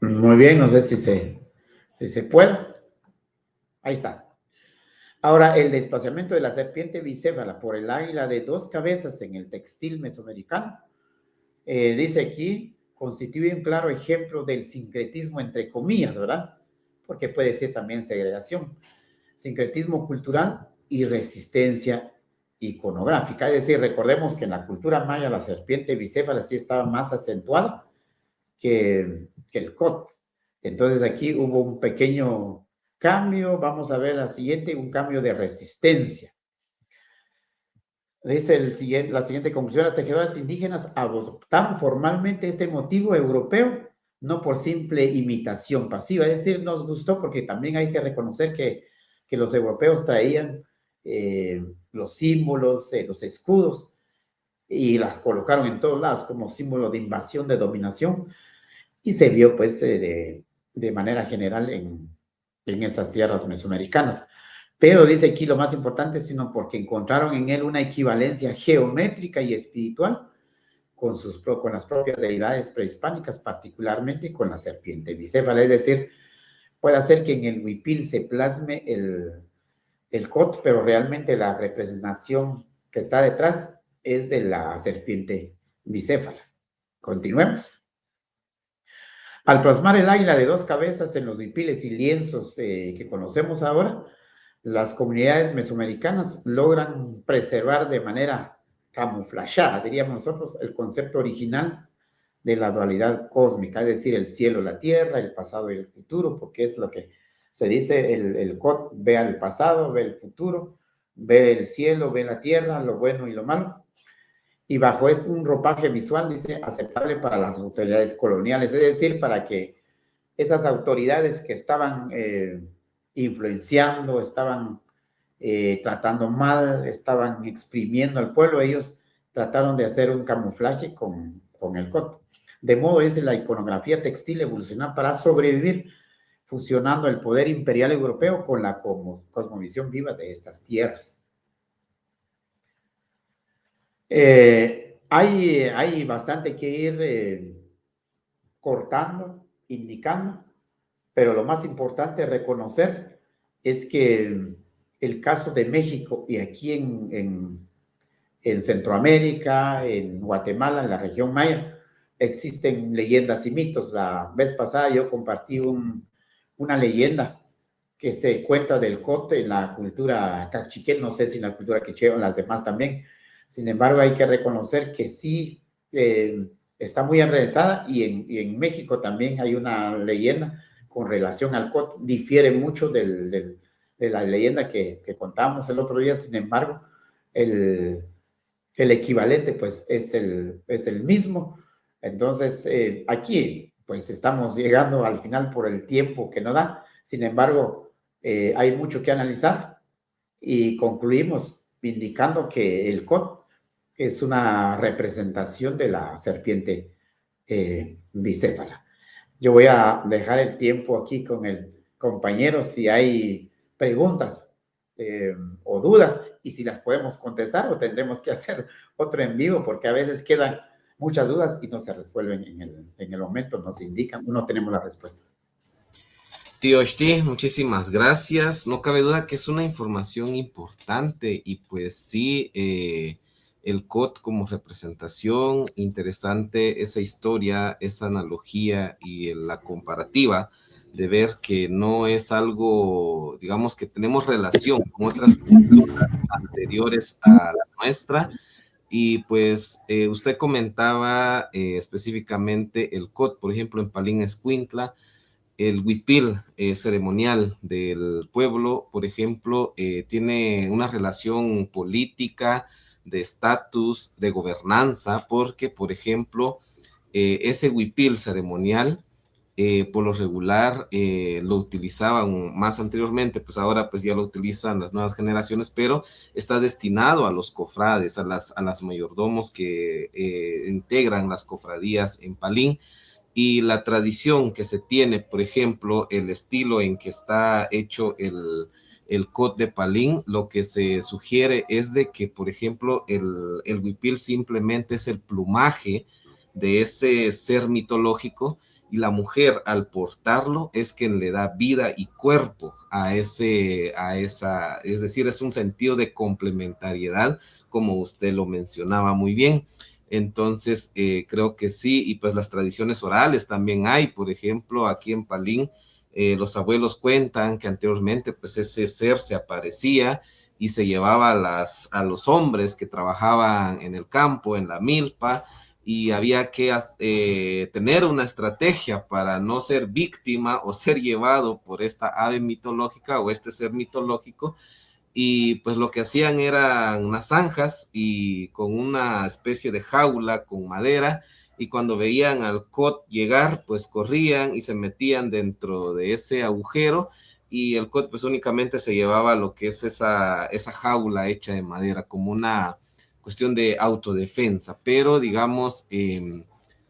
Muy bien, no sé si se puede. Ahí está. Ahora, el desplazamiento de la serpiente bicéfala por el águila de dos cabezas en el textil mesoamericano, dice aquí, constituye un claro ejemplo del sincretismo entre comillas, ¿verdad? Porque puede ser también segregación. Sincretismo cultural y resistencia iconográfica. Es decir, recordemos que en la cultura maya la serpiente bicéfala sí estaba más acentuada que el cot. Entonces aquí hubo un pequeño cambio, vamos a ver la siguiente, un cambio de resistencia. Dice la siguiente conclusión: las tejedoras indígenas adoptaron formalmente este motivo europeo, no por simple imitación pasiva. Es decir, nos gustó porque también hay que reconocer que los europeos traían los símbolos, los escudos, y las colocaron en todos lados como símbolo de invasión, de dominación, y se vio pues de manera general en estas tierras mesoamericanas. Pero dice aquí lo más importante, sino porque encontraron en él una equivalencia geométrica y espiritual con las propias deidades prehispánicas, particularmente con la serpiente bicéfala. Es decir, puede hacer que en el huipil se plasme el cot, pero realmente la representación que está detrás es de la serpiente bicéfala. Continuemos. Al plasmar el águila de dos cabezas en los huipiles y lienzos que conocemos ahora, las comunidades mesoamericanas logran preservar de manera camuflada, diríamos nosotros, el concepto original de la dualidad cósmica, es decir, el cielo, la tierra, el pasado y el futuro, porque es lo que se dice, el Cot ve al pasado, ve el futuro, ve el cielo, ve la tierra, lo bueno y lo malo, y bajo es un ropaje visual, dice, aceptable para las autoridades coloniales, es decir, para que esas autoridades que estaban influenciando, estaban tratando mal, estaban exprimiendo al pueblo, ellos trataron de hacer un camuflaje con el coto. De modo es la iconografía textil evolucionó para sobrevivir, fusionando el poder imperial europeo con la cosmovisión viva de estas tierras. Hay bastante que ir cortando, indicando, pero lo más importante reconocer es que el caso de México y aquí en Centroamérica, en Guatemala, en la región maya, existen leyendas y mitos. La vez pasada yo compartí una leyenda que se cuenta del cote en la cultura cachiquel, no sé si en la cultura quechua o en las demás también. Sin embargo, hay que reconocer que sí está muy enraizada y en México también hay una leyenda con relación al cote. Difiere mucho de la leyenda que contábamos el otro día, sin embargo, el equivalente pues es el mismo. Entonces, aquí pues estamos llegando al final por el tiempo que nos da. Sin embargo, hay mucho que analizar y concluimos indicando que el COT es una representación de la serpiente bicéfala. Yo voy a dejar el tiempo aquí con el compañero si hay preguntas o dudas y si las podemos contestar o tendremos que hacer otro en vivo porque a veces quedan muchas dudas y no se resuelven en el momento, nos indican, no tenemos las respuestas. Tío Shti, muchísimas gracias. No cabe duda que es una información importante y pues sí, el COT como representación, interesante esa historia, esa analogía y la comparativa de ver que no es algo, digamos, que tenemos relación con otras culturas anteriores a la nuestra. Y pues usted comentaba específicamente el COT, por ejemplo, en Palín Escuintla, el huipil ceremonial del pueblo, por ejemplo, tiene una relación política, de estatus, de gobernanza, porque, por ejemplo, ese huipil ceremonial, por lo regular, lo utilizaban más anteriormente, pues ahora pues ya lo utilizan las nuevas generaciones, pero está destinado a los cofrades, a las mayordomos que integran las cofradías en Palín. Y la tradición que se tiene, por ejemplo, el estilo en que está hecho el cot de Palín, lo que se sugiere es de que, por ejemplo, el huipil simplemente es el plumaje de ese ser mitológico y la mujer al portarlo es quien le da vida y cuerpo a esa, es decir, es un sentido de complementariedad, como usted lo mencionaba muy bien. Entonces, creo que sí, y pues las tradiciones orales también hay, por ejemplo, aquí en Palín, los abuelos cuentan que anteriormente pues ese ser se aparecía y se llevaba a los hombres que trabajaban en el campo, en la milpa, y había que tener una estrategia para no ser víctima o ser llevado por esta ave mitológica o este ser mitológico. Y pues lo que hacían eran unas zanjas y con una especie de jaula con madera, y cuando veían al cot llegar, pues corrían y se metían dentro de ese agujero, y el cot pues únicamente se llevaba lo que es esa jaula hecha de madera, como una cuestión de autodefensa. Pero digamos,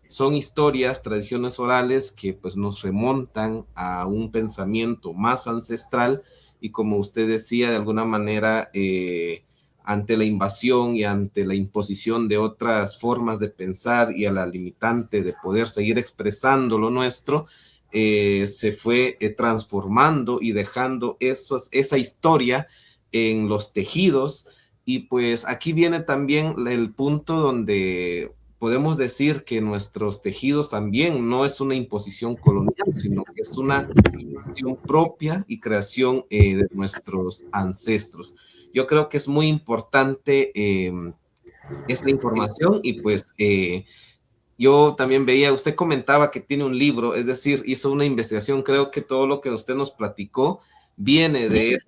son historias, tradiciones orales que pues nos remontan a un pensamiento más ancestral, y como usted decía, de alguna manera, ante la invasión y ante la imposición de otras formas de pensar y a la limitante de poder seguir expresando lo nuestro, se fue transformando y dejando esa historia en los tejidos. Y pues aquí viene también el punto donde podemos decir que nuestros tejidos también no es una imposición colonial, sino que es una cuestión propia y creación de nuestros ancestros. Yo creo que es muy importante esta información, y pues yo también veía, usted comentaba que tiene un libro, es decir, hizo una investigación. Creo que todo lo que usted nos platicó viene de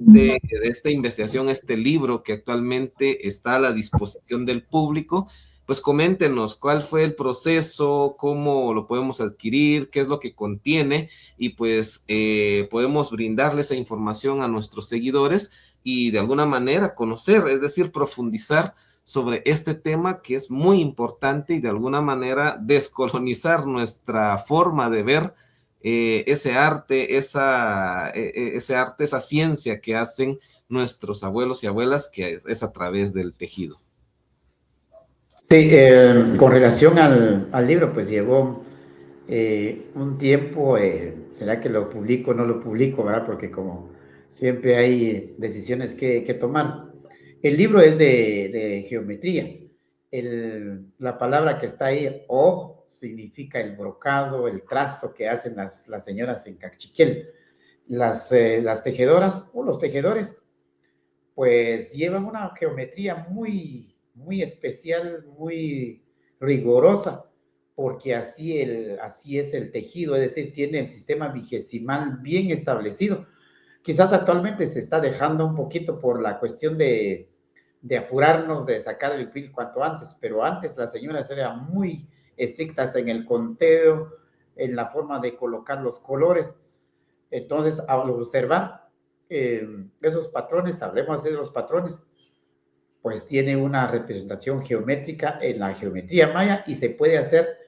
esta investigación, este libro que actualmente está a la disposición del público. Pues coméntenos cuál fue el proceso, cómo lo podemos adquirir, qué es lo que contiene, y pues podemos brindarle esa información a nuestros seguidores y de alguna manera conocer, es decir, profundizar sobre este tema que es muy importante, y de alguna manera descolonizar nuestra forma de ver ese arte, esa ciencia que hacen nuestros abuelos y abuelas, que es a través del tejido. Sí, con relación al libro, pues llevó un tiempo, ¿será que lo publico o no lo publico, verdad? Porque como siempre hay decisiones que tomar. El libro es de geometría. La palabra que está ahí, o significa el brocado, el trazo que hacen las señoras en Cachiquel. Las tejedoras o los tejedores, pues llevan una geometría muy especial, muy rigurosa, porque así es el tejido, es decir, tiene el sistema vigesimal bien establecido. Quizás actualmente se está dejando un poquito por la cuestión de apurarnos, de sacar el huipil cuanto antes, pero antes las señoras eran muy estrictas en el conteo, en la forma de colocar los colores. Entonces, al observar esos patrones, hablemos de los patrones, pues tiene una representación geométrica en la geometría maya, y se puede hacer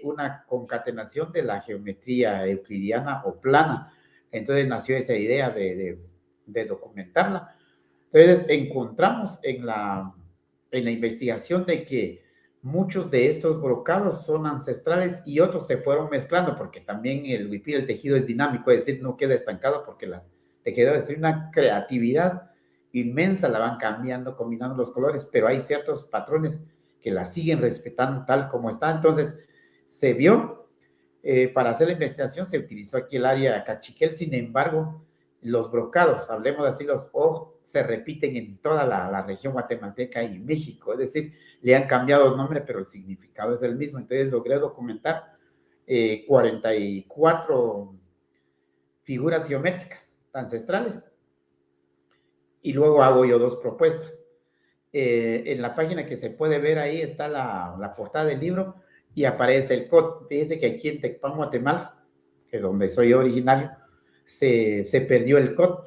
una concatenación de la geometría euclidiana o plana. Entonces nació esa idea de documentarla. Entonces encontramos en la investigación de que muchos de estos brocados son ancestrales y otros se fueron mezclando, porque también el huipil, el tejido es dinámico, es decir, no queda estancado, porque las tejedoras tienen una creatividad inmensa, la van cambiando, combinando los colores, pero hay ciertos patrones que la siguen respetando tal como está. Entonces se vio, para hacer la investigación se utilizó aquí el área Cachiquel. Sin embargo, los brocados, hablemos así, los O, se repiten en toda la región guatemalteca y México, es decir, le han cambiado el nombre, pero el significado es el mismo. Entonces logré documentar 44 figuras geométricas ancestrales, y luego hago yo dos propuestas. En la página que se puede ver ahí está la portada del libro, y aparece el COD. Fíjense que aquí en Tecpan, Guatemala, que es donde soy originario, se perdió el COD.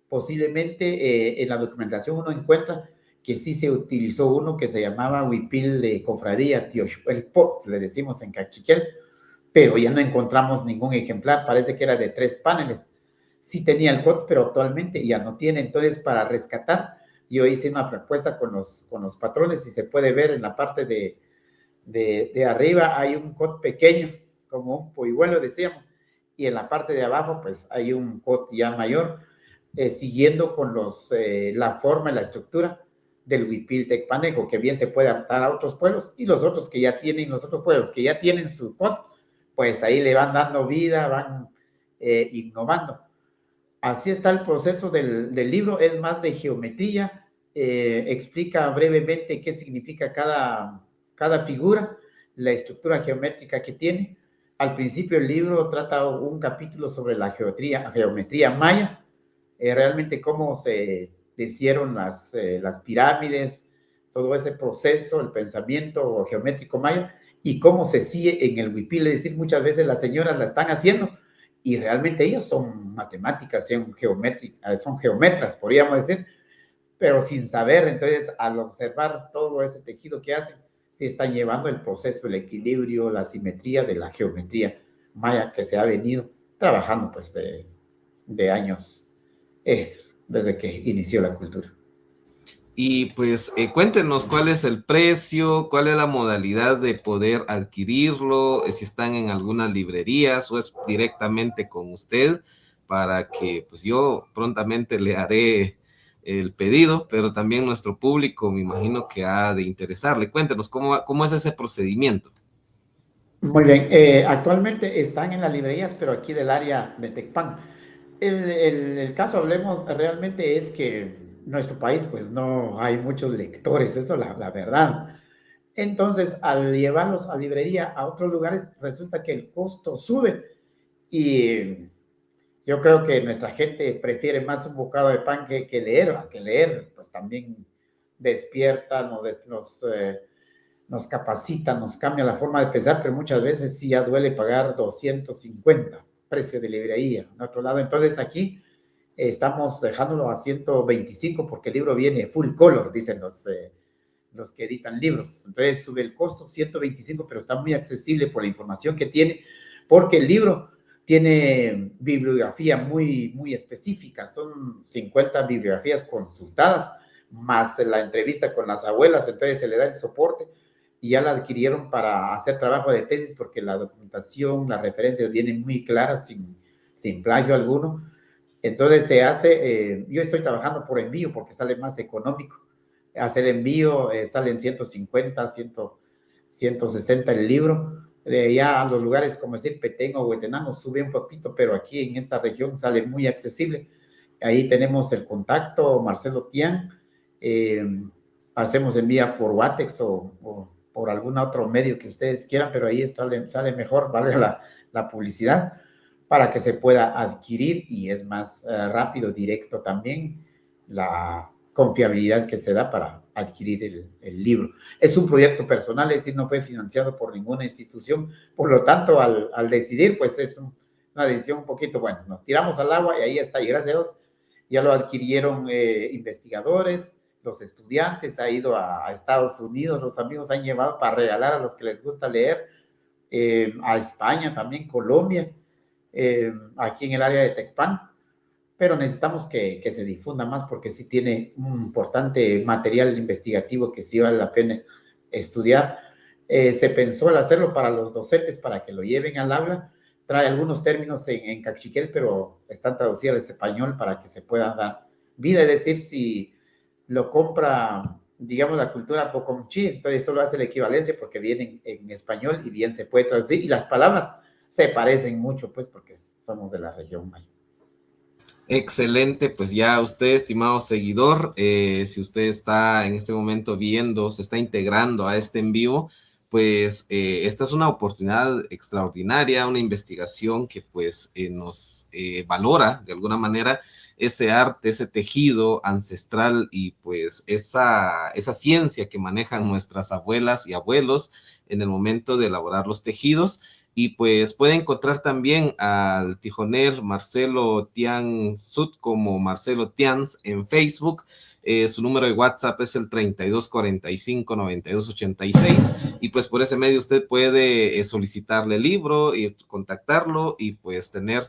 Posiblemente en la documentación uno encuentra que sí se utilizó uno que se llamaba huipil de cofradía, el pot, le decimos en Cachiquel, pero ya no encontramos ningún ejemplar. Parece que era de 3 paneles. Sí tenía el COD, pero actualmente ya no tiene. Entonces, para rescatar, yo hice una propuesta con los patrones, y se puede ver en la parte de arriba hay un COD pequeño, como un polluelo, decíamos, y en la parte de abajo, pues hay un COD ya mayor, siguiendo con la forma y la estructura del huipil tecpaneco, que bien se puede adaptar a otros pueblos, y los otros pueblos que ya tienen su COD, pues ahí le van dando vida, van innovando. Así está el proceso del libro, es más de geometría, explica brevemente qué significa cada figura, la estructura geométrica que tiene. Al principio el libro trata un capítulo sobre la geometría maya, realmente cómo se hicieron las pirámides, todo ese proceso, el pensamiento geométrico maya, y cómo se sigue en el huipil. Es decir, muchas veces las señoras la están haciendo y realmente ellas son matemáticas, son geometras, podríamos decir, pero sin saber. Entonces, al observar todo ese tejido que hacen, se está llevando el proceso, el equilibrio, la simetría de la geometría maya que se ha venido trabajando pues de años, desde que inició la cultura. Y pues cuéntenos cuál es el precio, cuál es la modalidad de poder adquirirlo, si están en algunas librerías o es directamente con usted, para que pues yo prontamente le haré el pedido, pero también nuestro público me imagino que ha de interesarle. Cuéntenos cómo es ese procedimiento. Muy bien, actualmente están en las librerías, pero aquí del área de Tecpan. El caso, hablemos, realmente es que en nuestro país pues no hay muchos lectores, eso es la verdad. Entonces, al llevarlos a librería a otros lugares, resulta que el costo sube y yo creo que nuestra gente prefiere más un bocado de pan que leer, aunque leer pues también despierta, nos capacita, nos cambia la forma de pensar, pero muchas veces sí ya duele pagar 250 precio de librería en otro lado. Entonces aquí estamos dejándolo a 125 porque el libro viene full color, dicen los que editan libros. Entonces sube el costo 125, pero está muy accesible por la información que tiene, porque el libro tiene bibliografía muy específica, son 50 bibliografías consultadas, más la entrevista con las abuelas, entonces se le da el soporte y ya la adquirieron para hacer trabajo de tesis porque la documentación, las referencias vienen muy claras, sin plagio alguno. Entonces se hace, yo estoy trabajando por envío porque sale más económico. Hacer envío salen 150, 160 el libro. Ya a los lugares como decir Petén o Huetenango sube un poquito, pero aquí en esta región sale muy accesible. Ahí tenemos el contacto, Marcelo Tian. Eh, hacemos envía por Watex o por algún otro medio que ustedes quieran, pero ahí sale mejor, vale la publicidad, para que se pueda adquirir y es más rápido, directo también la confiabilidad que se da para adquirir el libro. Es un proyecto personal, es decir, no fue financiado por ninguna institución, por lo tanto, al decidir, pues es una decisión un poquito, bueno, nos tiramos al agua y ahí está, y gracias a Dios, ya lo adquirieron investigadores, los estudiantes, ha ido a Estados Unidos, los amigos han llevado para regalar a los que les gusta leer, a España también, Colombia, aquí en el área de Tecpan, pero necesitamos que se difunda más porque sí tiene un importante material investigativo que sí vale la pena estudiar. Se pensó el hacerlo para los docentes, para que lo lleven al aula. Trae algunos términos en cachiquel, pero están traducidos al español para que se pueda dar vida. Es decir, si lo compra, digamos, la cultura Pocomchi, entonces solo hace la equivalencia porque viene en español y bien se puede traducir. Y las palabras se parecen mucho, pues, porque somos de la región maya. Excelente, pues ya usted, estimado seguidor, si usted está en este momento viendo, se está integrando a este en vivo, pues esta es una oportunidad extraordinaria, una investigación que pues nos valora de alguna manera ese arte, ese tejido ancestral y pues esa ciencia que manejan nuestras abuelas y abuelos en el momento de elaborar los tejidos. Y pues puede encontrar también al tijonel Marcelo Tian Sud como Marcelo Tians en Facebook. Su número de WhatsApp es el 3245-9286 y pues por ese medio usted puede solicitarle el libro y contactarlo y pues tener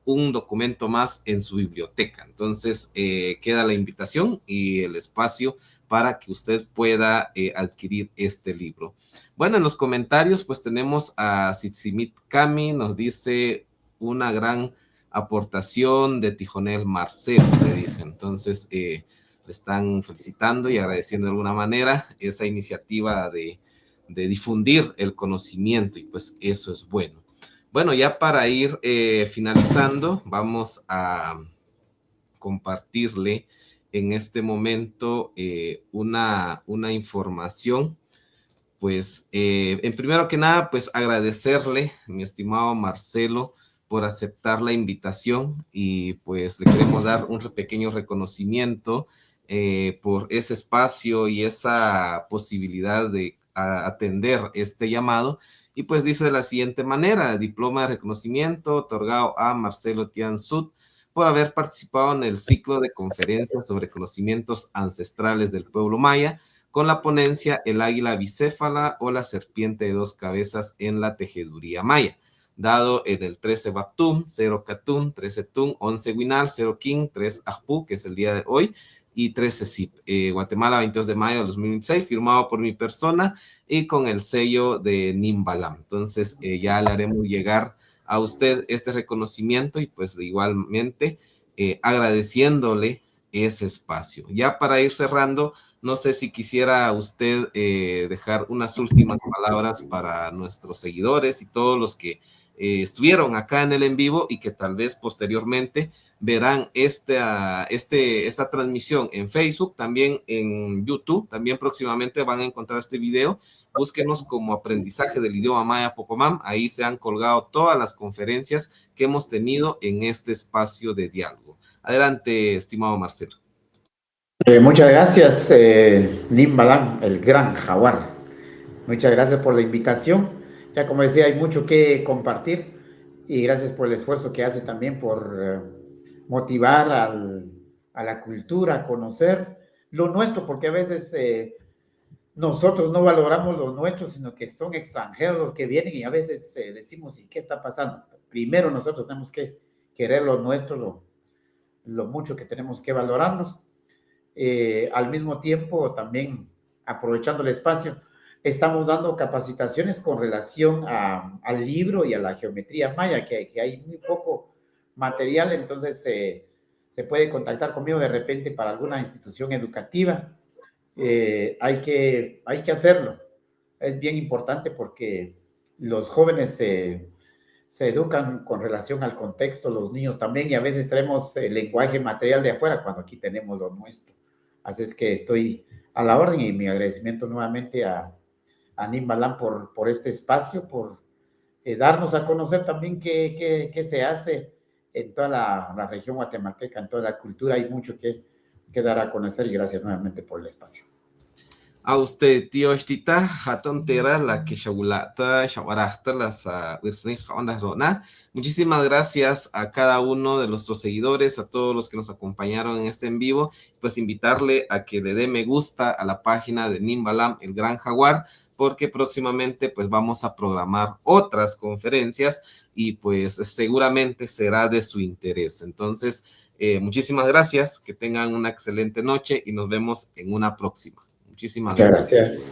un documento más en su biblioteca. Entonces queda la invitación y el espacio para que usted pueda adquirir este libro. Bueno, en los comentarios pues tenemos a Sitsimit Kami, nos dice una gran aportación de Tijonel Marcelo, le dice. Entonces le están felicitando y agradeciendo de alguna manera esa iniciativa de difundir el conocimiento y pues eso es bueno. Bueno, ya para ir finalizando, vamos a compartirle en este momento una información pues, en primero que nada, pues agradecerle, mi estimado Marcelo, por aceptar la invitación y pues le queremos dar un pequeño reconocimiento por ese espacio y esa posibilidad de atender este llamado. Y pues dice de la siguiente manera: diploma de reconocimiento otorgado a Marcelo Tiansud por haber participado en el ciclo de conferencias sobre conocimientos ancestrales del pueblo maya con la ponencia El águila bicéfala o la serpiente de dos cabezas en la tejeduría maya, dado en el 13 Baptum, 0 Catún, 13 Tun, 11 Winal, 0 King, 3 Ajpu, que es el día de hoy, y 13 Zip. Guatemala, 22 de mayo de 2026, firmado por mi persona y con el sello de Nimbalam. Entonces, ya le haremos llegar a usted este reconocimiento y pues igualmente agradeciéndole ese espacio. Ya para ir cerrando, no sé si quisiera usted dejar unas últimas palabras para nuestros seguidores y todos los que estuvieron acá en el en vivo y que tal vez posteriormente verán esta transmisión en Facebook, también en YouTube, también próximamente van a encontrar este video. Búsquenos como Aprendizaje del Idioma Maya Pocomam, ahí se han colgado todas las conferencias que hemos tenido en este espacio de diálogo. Adelante, estimado Marcelo. Muchas gracias, Nimbalam, el gran jaguar. Muchas gracias por la invitación. Ya como decía, hay mucho que compartir y gracias por el esfuerzo que hace también por motivar a la cultura, a conocer lo nuestro, porque a veces nosotros no valoramos lo nuestro, sino que son extranjeros los que vienen y a veces decimos, ¿y qué está pasando? Primero nosotros tenemos que querer lo nuestro, lo mucho que tenemos que valorarnos. Al mismo tiempo, también aprovechando el espacio, estamos dando capacitaciones con relación al libro y a la geometría maya, que hay muy poco material, entonces se puede contactar conmigo de repente para alguna institución educativa. Hay que hacerlo. Es bien importante porque los jóvenes se educan con relación al contexto, los niños también, y a veces traemos el lenguaje material de afuera cuando aquí tenemos lo nuestro. Así es que estoy a la orden y mi agradecimiento nuevamente a Nimbalam por este espacio, por darnos a conocer también qué se hace en toda la región guatemalteca, en toda la cultura. Hay mucho que dar a conocer y gracias nuevamente por el espacio. A usted, tío Estita, Hatton Tera, la que Shawulata, Shawarachta, las Rona. Muchísimas gracias a cada uno de nuestros seguidores, a todos los que nos acompañaron en este en vivo. Pues invitarle a que le dé me gusta a la página de Nimbalam, el Gran Jaguar, porque próximamente pues vamos a programar otras conferencias y pues seguramente será de su interés. Entonces, muchísimas gracias, que tengan una excelente noche y nos vemos en una próxima. Muchísimas gracias.